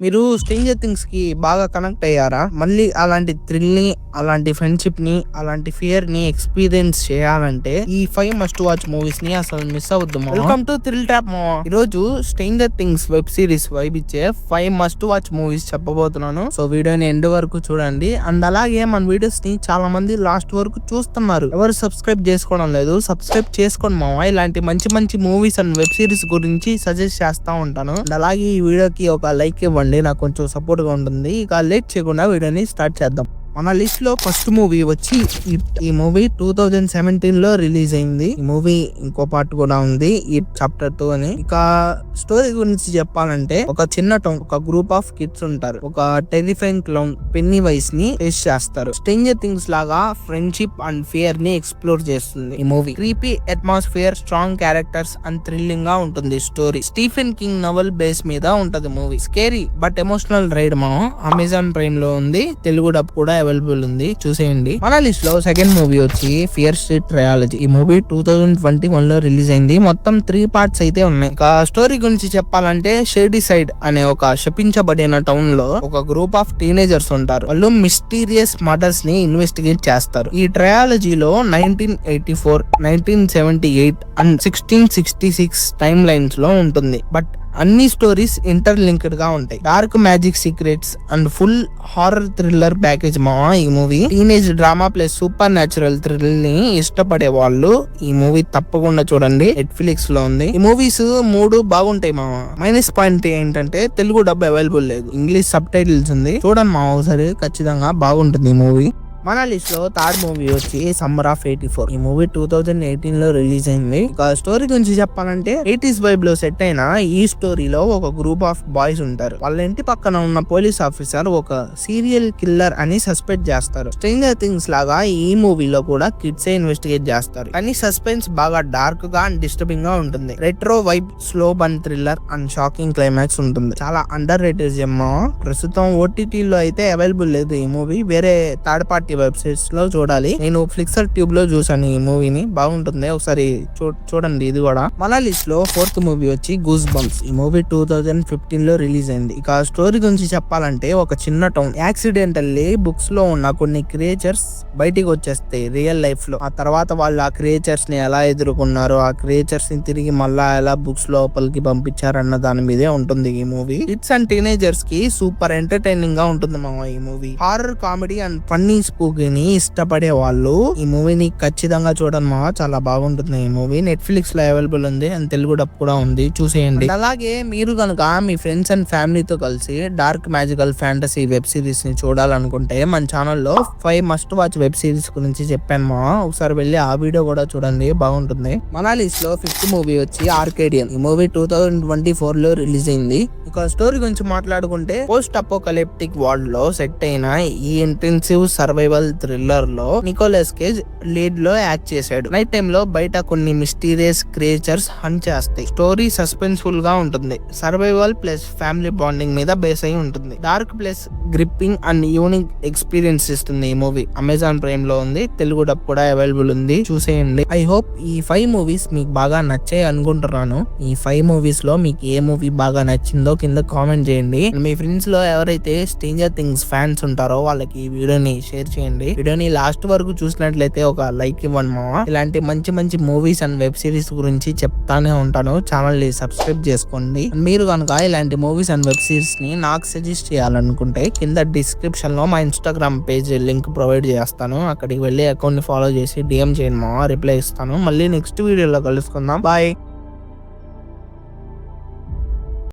మీరు 'స్ట్రేంజర్ థింగ్స్'కి బాగా కనెక్ట్ అయ్యారా? మళ్ళీ అలాంటి థ్రిల్‌ని, అలాంటి ఫ్రెండ్‌షిప్‌ని, అలాంటి ఫియర్‌ని ఎక్స్‌పీరియన్స్ చేయాలంటే ఈ 5 మస్ట్ వాచ్ మూవీస్‌ని అసలు మిస్ అవ్వద్దు మామ. వెల్కమ్ టు థ్రిల్ ట్యాప్ మామ. ఈరోజు 'stranger things' web series vibe ఇచ్చే 5 మస్ట్ వాచ్ మూవీస్ చెప్పబోతున్నాను. సో వీడియోని ఎండ్ వరకు చూడండి. అండ్ అలాగే మన వీడియోస్‌ని చాలా మంది లాస్ట్ వరకు చూస్తున్నారు. ఎవరు సబ్స్క్రైబ్ చేసుకోవడం లేదు. సబ్స్క్రైబ్ చేసుకోండి మామ. ఇలాంటి మంచి మంచి మూవీస్ అండ్ వెబ్ సిరీస్ గురించి సజెస్ట్ చేస్తా ఉంటాను. అండ్ అలాగే ఈ వీడియోకి ఒక లైక్ ఇవ్వండి, నాకు కొంచెం సపోర్ట్ గా ఉంటుంది. ఇక లేట్ చేయకుండా వీడియోని స్టార్ట్ చేద్దాం. మన లిస్ట్ లో ఫస్ట్ మూవీ వచ్చి ఈ మూవీ 2017 లో రిలీజ్ అయింది. ఈ మూవీ ఇంకో పార్ట్ కూడా ఉంది, ఈ చాప్టర్ 2 అని. ఇక స్టోరీ గురించి చెప్పాలంటే ఒక చిన్న టౌన్, ఒక గ్రూప్ ఆఫ్ కిడ్స్ ఉంటారు. ఒక టెరిఫైయింగ్ క్లౌన్ పెన్నీ వైస్ ని ఫేస్ చేస్తారు. స్ట్రేంజర్ థింగ్స్ లాగా ఫ్రెండ్షిప్ అండ్ ఫియర్ ని ఎక్స్ప్లోర్ చేస్తుంది ఈ movie. Creepy atmosphere, strong characters and thrilling గా ఉంటుంది story. Stephen King novel base మీద ఉంటది movie. Scary but emotional ride మనం అమెజాన్ ప్రైమ్ లో ఉంది. తెలుగు డబ్ కూడా అవైలబుల్ ఉంది, చూసేయండి. మన లిస్ట్ లో సెకండ్ మూవీ వచ్చి ఫియర్ స్ట్రీట్ ట్రయాలజీ. ఈ మూవీ 2021 లో రిలీజ్ అయింది. మొత్తం 3 పార్ట్స్ అయితే ఉన్నాయి. ఇక స్టోరీ గురించి చెప్పాలంటే షేడీ సైడ్ అనే ఒక శపించబడిన టౌన్ లో ఒక గ్రూప్ ఆఫ్ టీనేజర్స్ ఉంటారు. వాళ్ళు మిస్టీరియస్ మర్డర్స్ ని ఇన్వెస్టిగేట్ చేస్తారు. ఈ ట్రయాలజీలో 1984, 1978 అండ్ 1666 టైమ్ లైన్స్ లో ఉంటుంది. బట్ అన్ని స్టోరీస్ ఇంటర్లింక్డ్ గా ఉంటాయి. Dark magic secrets and full horror thriller package మావా ఈ movie. Teenage drama plus super natural thrill ని ఇష్టపడే వాళ్ళు ఈ మూవీ తప్పకుండా చూడండి. నెట్ఫ్లిక్స్ లో ఉంది. ఈ మూవీస్ 3 బాగుంటాయి మావా. మైనస్ పాయింట్ ఏంటంటే తెలుగు డబ్ అవైలబుల్ లేదు, ఇంగ్లీష్ సబ్ టైటిల్స్ ఉంది. చూడండి మావా ఒకసారి, ఖచ్చితంగా బాగుంటుంది ఈ మూవీ. మన లిస్ట్ లో థర్డ్ మూవీ వచ్చి సమ్మర్ ఆఫ్ 84. ఈ మూవీ 2018 లో రిలీజ్ అయింది. ఇక స్టోరీ గురించి చెప్పాలంటే 80s వైబ్ లో సెట్ అయిన ఈ స్టోరీలో ఒక గ్రూప్ ఆఫ్ బాయ్స్ ఉంటారు. వాళ్ళ ఇంటి పక్కన ఉన్న పోలీస్ ఆఫీసర్ ఒక సీరియల్ కిల్లర్ అని సస్పెక్ట్ చేస్తారు. స్ట్రేంజర్ థింగ్స్ లాగా ఈ మూవీలో కూడా కిడ్సే ఇన్వెస్టిగేట్ చేస్తారు. కానీ సస్పెన్స్ బాగా డార్క్ గా అండ్ డిస్టర్బింగ్ గా ఉంటుంది. Retro vibe, slow bun thriller and shocking climax ఉంటుంది. చాలా అండర్ రేటెడ్ జెమ్మో. ప్రస్తుతం ఓటీటీ లో అయితే అవైలబుల్ లేదు ఈ మూవీ. వేరే థర్డ్ పార్టీ వెబ్సైట్స్ లో చూడాలి. నేను ఫ్లిక్సర్ ట్యూబ్ లో చూసాను ఈ మూవీని, బాగుంటుంది, ఒకసారి చూడండి ఇది కూడా. మన లిస్ట్ లో ఫోర్త్ మూవీ వచ్చి గూస్ బంప్స్. ఈ మూవీ 2015 లో రిలీజ్ అయింది. ఇక స్టోరీ గురించి చెప్పాలంటే ఒక చిన్న టౌన్ యాక్సిడెంటల్లీ బుక్స్ లో ఉన్న కొన్ని క్రియేచర్స్ బయటికి వచ్చేస్తాయి రియల్ లైఫ్ లో. ఆ తర్వాత వాళ్ళు ఆ క్రియేచర్స్ ని ఎలా ఎదుర్కొన్నారు, ఆ క్రియేచర్స్ ని తిరిగి మళ్ళా ఎలా బుక్స్ లోపలికి పంపించారన్న దాని మీదే ఉంటుంది ఈ మూవీ. కిడ్స్ అండ్ టీనేజర్స్ కి సూపర్ ఎంటర్టైనింగ్ గా ఉంటుంది మామ ఈ movie. Horror comedy and funny స్పూకీని ఇష్టపడే వాళ్ళు ఈ మూవీని ఖచ్చితంగా చూడండి మా, చాలా బాగుంటుంది ఈ మూవీ. నెట్ఫ్లిక్స్ లో అవైలబుల్ ఉంది అండ్ తెలుగు డబ్ కూడా ఉంది, చూసేయండి. అలాగే మీరు కనుక మీ ఫ్రెండ్స్ అండ్ ఫ్యామిలీతో కలిసి dark magical fantasy web series ని చూడాలనుకుంటే మన ఛానల్లో 5 మస్ట్ వాచ్ వెబ్ సిరీస్ గురించి చెప్పాను మా, ఒకసారి వెళ్ళి ఆ వీడియో కూడా చూడండి, బాగుంటుంది. మన లిస్ట్ లో 5th మూవీ వచ్చి ఆర్కేడియన్. ఈ మూవీ 2024 లో రిలీజ్ అయింది. ఇక స్టోరీ గురించి మాట్లాడుకుంటే పోస్ట్ అపోకలిప్టిక్ వరల్డ్ లో సెట్ అయిన ఈ ఇంటెన్సివ్ సర్వైవల్ థ్రిల్లర్ లో నికోలస్ కేజ్ లీడ్ లో యాక్ట్ చేశాడు. నైట్ టైమ్ లో బయట కొన్ని మిస్టీరియస్ క్రియేచర్స్ హంట్ చేస్తాయి. స్టోరీ సస్పెన్స్ఫుల్ గా ఉంటుంది. సర్వైవల్ ప్లస్ ఫ్యామిలీ బాండింగ్ మీద బేస్ అయి ఉంటుంది. Dark plus gripping and unique experience ఇస్తుంది ఈ మూవీ. అమెజాన్ ప్రైమ్ లో ఉంది, తెలుగు డబ్ కూడా అవైలబుల్ ఉంది, చూసేయండి. ఐ హోప్ ఈ 5 మూవీస్ మీకు బాగా నచ్చాయి అనుకుంటున్నాను. ఈ 5 మూవీస్ లో మీకు ఏ మూవీ బాగా నచ్చిందో కింద కామెంట్ చేయండి. మీ ఫ్రెండ్స్ లో ఎవరైతే స్ట్రేంజర్ థింగ్స్ ఫ్యాన్స్ ఉంటారో వాళ్ళకి ఈ వీడియోని షేర్ చేయండి. వీడియోని లాస్ట్ వరకు చూసినట్లయితే ఒక లైక్ ఇవ్వండి మామ. ఇలాంటి మంచి మంచి మూవీస్ అండ్ వెబ్ సిరీస్ గురించి చెప్తానే ఉంటాను. ఛానల్ ని సబ్స్క్రైబ్ చేసుకోండి. మీరు కనుక ఇలాంటి మూవీస్ అండ్ వెబ్ సిరీస్ ని నాకు సజెస్ట్ చేయాలనుకుంటే కింద డిస్క్రిప్షన్ లో మా ఇన్స్టాగ్రామ్ పేజ్ లింక్ ప్రొవైడ్ చేస్తాను. అక్కడికి వెళ్ళి అకౌంట్ ని ఫాలో చేసి DM చేయండి మామ, రిప్లై ఇస్తాను. మళ్ళీ నెక్స్ట్ వీడియోలో కలుసుకుందాం. బాయ్.